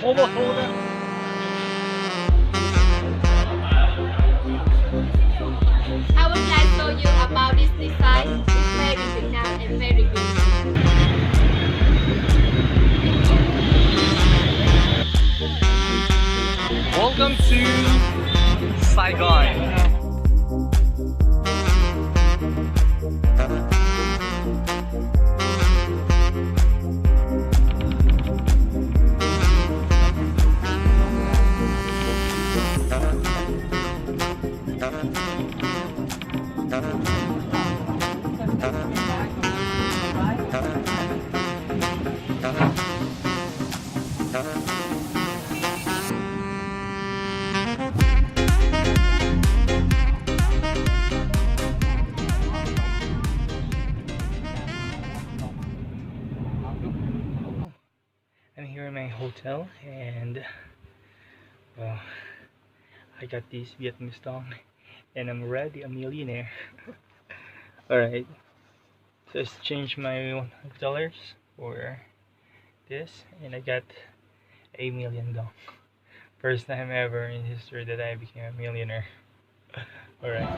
I would like to show you about this design. It's very Vietnam and very beautiful. Welcome to Saigon. I'm here in my hotel and well, I got this Vietnamese dong and I'm already a millionaire. Alright, so let's change my $100 for this and I got $1 million dong. First time ever in history that I became a millionaire. Alright.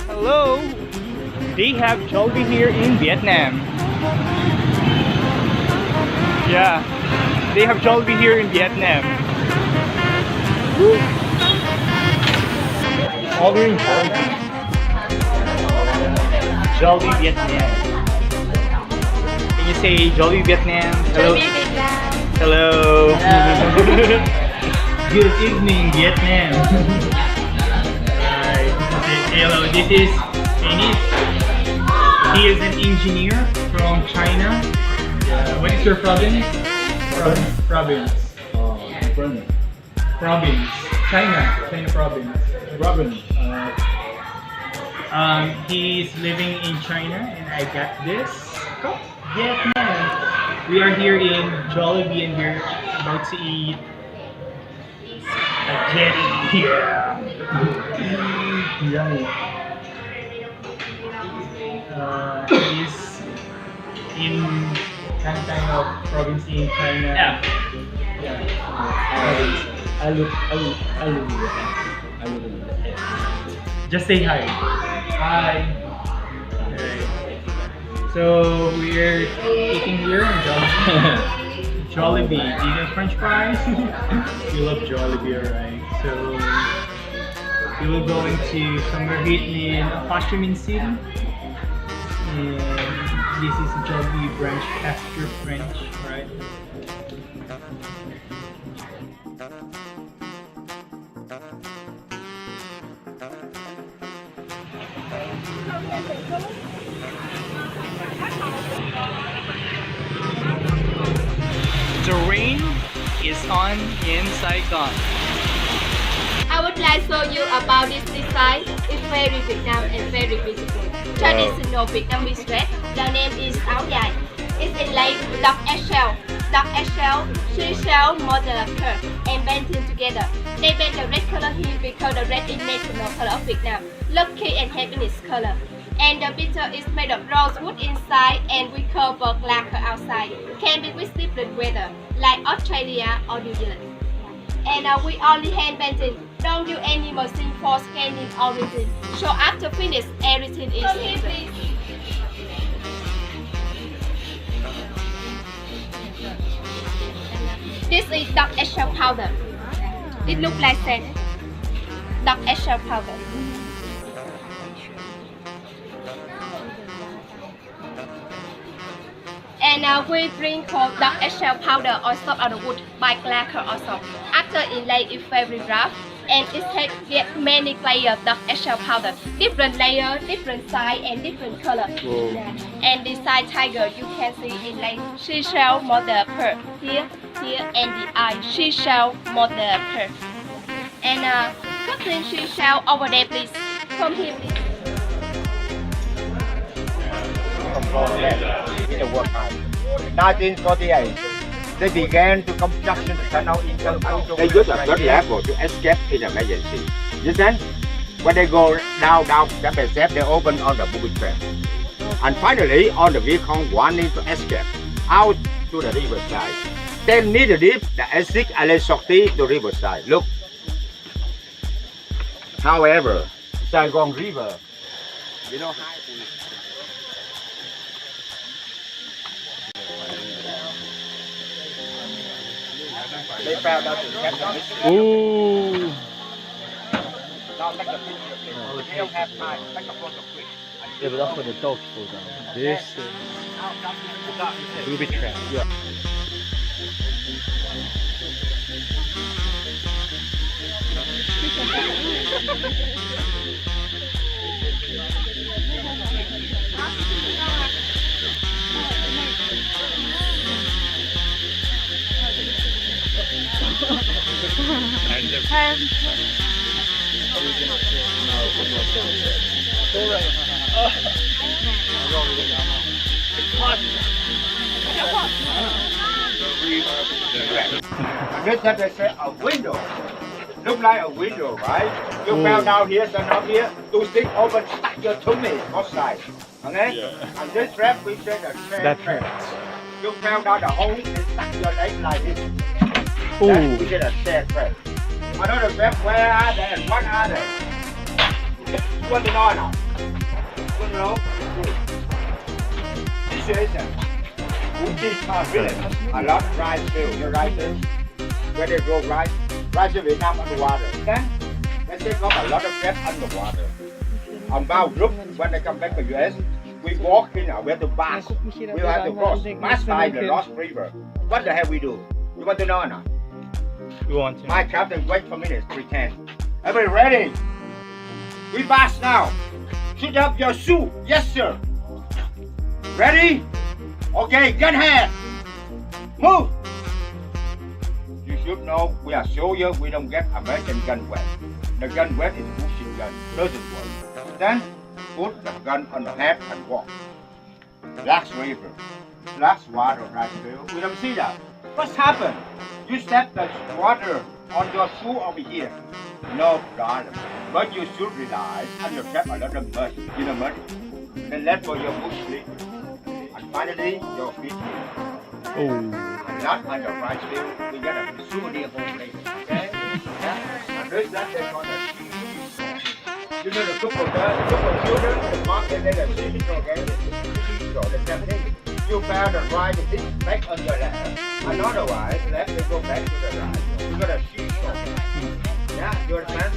Hello! They have Jollibee here in Vietnam. Yeah, they have Jollibee here in Vietnam. Woo. Ordering Jollibee. Jollibee Vietnam. Can you say Jollibee Vietnam? Hello. Jollibee Vietnam. Hello. Good evening, Vietnam. Hello, this is Dennis. He is an engineer from China. What is your province? Province. Province. China province. He's living in China, and I got this. Vietnam. We are here in Jollibee, and we're about to eat spaghetti. Yummy. He's in kind of province in China. Yeah. Just say hi. Hi. Alright. So we're eating here in Jollibee. Jollibee. Do you know French fries? We love Jollibee, alright. So we will go into somewhere here in Ho Chi Minh City. And this is Jollibee branch after French, right? The rain is on in Saigon. I would like to show you about this design. It's very Vietnam and very beautiful. Traditional Vietnamese dress. The name is áo dài. It's inlaid dark eggshell, seashell modular curve, and painted together. They paint the red color here because the red is national color of Vietnam. Lucky and happiness color. And the bitter is made of rosewood inside and we cover lacquer outside. Can be with different weather, like Australia or New Zealand. And we only hand painting. Don't use any machine for scanning or written. So after finish, everything is different. This is dark eggshell powder. It looks like sand. Dark eggshell powder. And we drink called dark eggshell powder or soap on the wood by lacquer also. After inlay, it's very rough and it has many layers dark eggshell powder, different layer, different size and different color. Whoa. Yeah. And beside tiger, you can see in like seashell model pearl here, and the eye seashell model pearl. And Captain seashell over there, please. Come here, please. In the wartime. 1948, they began to construction the tunnel in Cambodia. They use a good level to escape in emergency. You see? When they go down step by step, they open on the booby trap. And finally, on the vehicle wanting to escape out to the riverside. They need to leave the exit alley sortie to riverside. Look. However, Saigon River, you know how they found out the captain. Ooh. Now take a picture, please. They don't have time. Take a photo quick. Yeah, but that's when the dogs fall down. This is booby trap. Yeah. This time they say a window. Look like a window, right? You fell down here, stand up here, two sticks open, stuck your tummy outside. Okay? Yeah. And this trap, we say the trap. That trap. You fell down the hole and stuck your leg like this. Ooh. That we say the stair trap. Another trap, where are they and what are they? You want to know now? You want to know? This is Ho Chi MInh village. A lot of rice field. You right there? Where they grow rice in Vietnam underwater. Then they take off a lot of traps underwater. On bound group, when they come back to US, we walk in our way to Bass. We have to cross Bass by the Lost River. What the hell we do? You want to know or not? You want to? My captain, wait for minutes, pretend. Everybody ready? We pass now. Shoot up your shoe. Yes, sir. Ready? Okay, gun hand. Move. You should know we are soldiers. We don't get American gun wet. The gun wet is bullshit gun. Doesn't work. Then put the gun on the head and walk. Last river. Last water right there. We don't see that. What's happened? You step the water on your shoe over here. No problem. But you should realize under trap a lot of mud. You know mud? Then let for your foot slip. And finally your feet slip. Oh. And not on the right field. We get a souvenir home later. Okay? Yeah? And this that they call the you know the group of children, the market they are seeing okay? The same thing. You found the right thing back on your left. And otherwise, left they go back to the right. You got a sheet from yeah, you understand?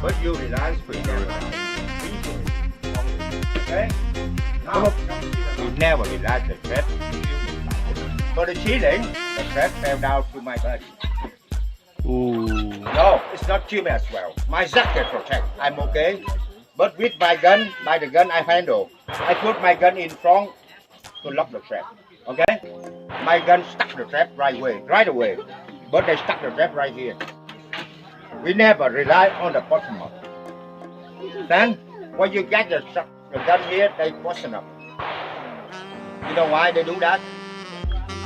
But you realize we never okay? Now, you never realize the trap. For the chilling, the trap fell down to my body. Ooh. No, it's not chilling as well. My jacket protect. I'm okay. But with my gun, by the gun I handle, I put my gun in front to lock the trap. Okay? My gun stuck the trap right away. But they stuck the trap right here. We never rely on the bottom up. Then, when you get the gun here, they question up. You know why they do that?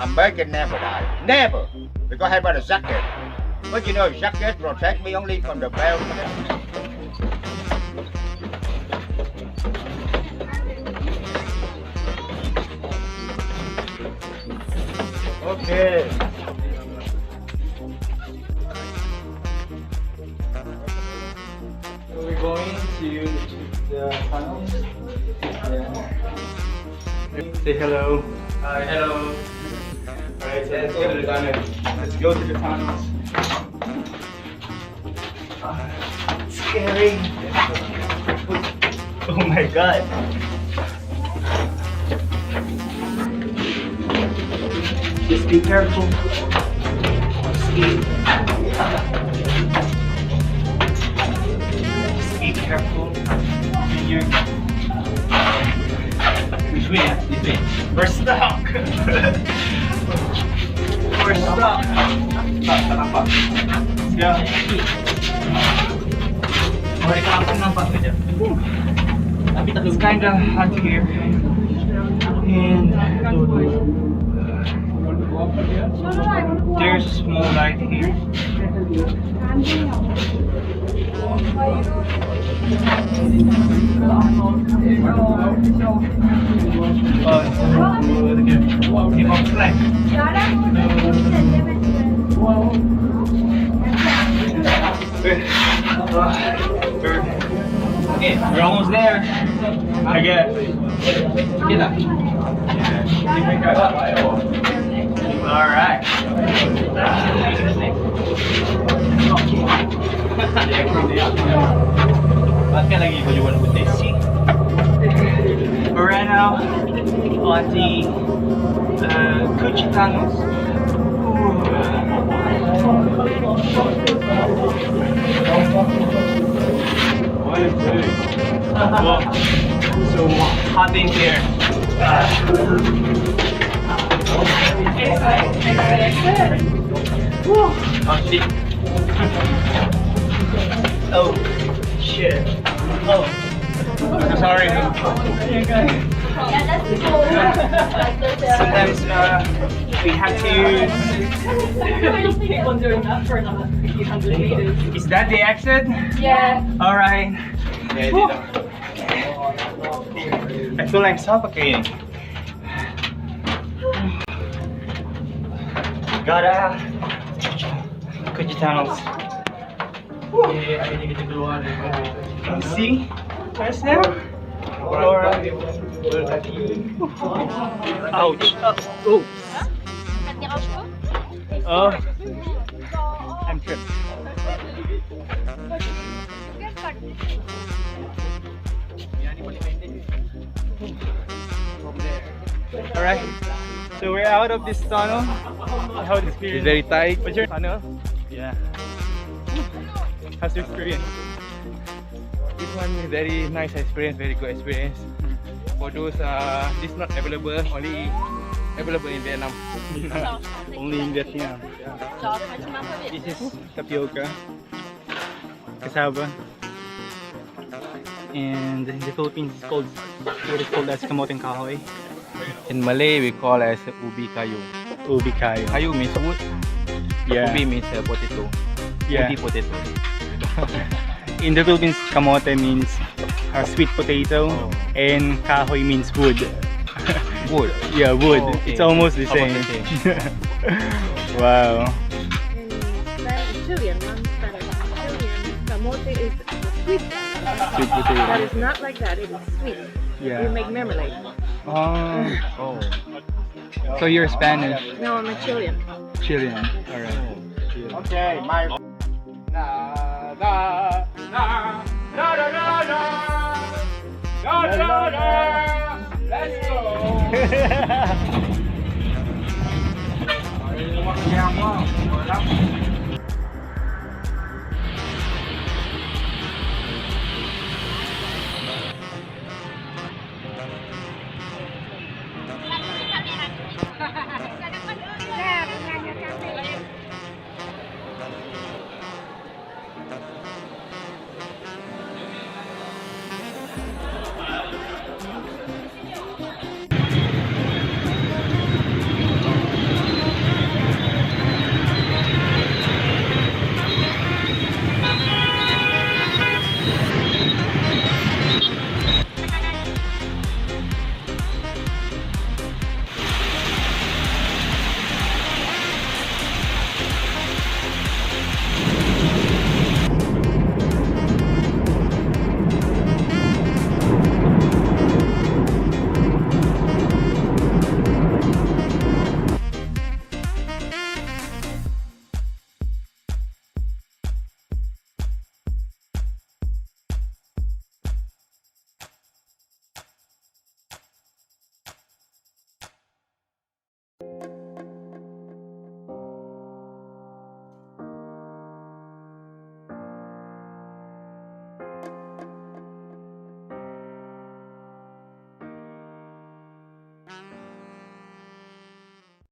American never die. Never! Because I have a jacket. But you know, jacket protect me only from the belt. Okay. So we're going to the tunnels. Yeah. Say hello. Hi, hello. Alright, so let's go to the tunnels. Let's go to the tunnels. Scary. Oh my god. Just be careful. careful. You. Which way? This way. We're stuck. We're stuck. Yeah. It's kind of hot here, and there's a small light here. We're almost there, I guess. Alright. We're right now on the Ho Chi so hot in here. Oh shit. Oh, I'm sorry. Sometimes we have to use. Keep on doing that for another 100 meters. Is that the exit? Yeah. All right. I feel like suffocating. Gotta Ho Chi tunnels. Can you see? Where's now? Ouch. Oops. Oh. I'm tripped. Alright. So we're out of this tunnel. How the experience? It's very tight. What's your tunnel? Yeah. How's your experience? This one is very nice experience, very good experience. For those this not available, only available in Vietnam. Only in Vietnam. This is tapioca, cassava, and in the Philippines it's called what is called as kamoteng kahoy. In Malay, we call as ubi kayu. Ubi kayo. Kayu means wood. Yeah. Ubi means potato. Yeah. Ubi potato. In the Philippines, kamote means sweet potato, and kahoy means wood. Wood. Yeah, wood. Oh, okay. It's almost the same. Almost the Wow. Chilean, camote is sweet. Sweet potato. But it's not like that, it is sweet. Yeah. You make marmalade. Oh. Oh. So you're Spanish, No, I'm a Chilean. Chilean. Alright. Okay, my. Na na na na na na na na na. Let's go.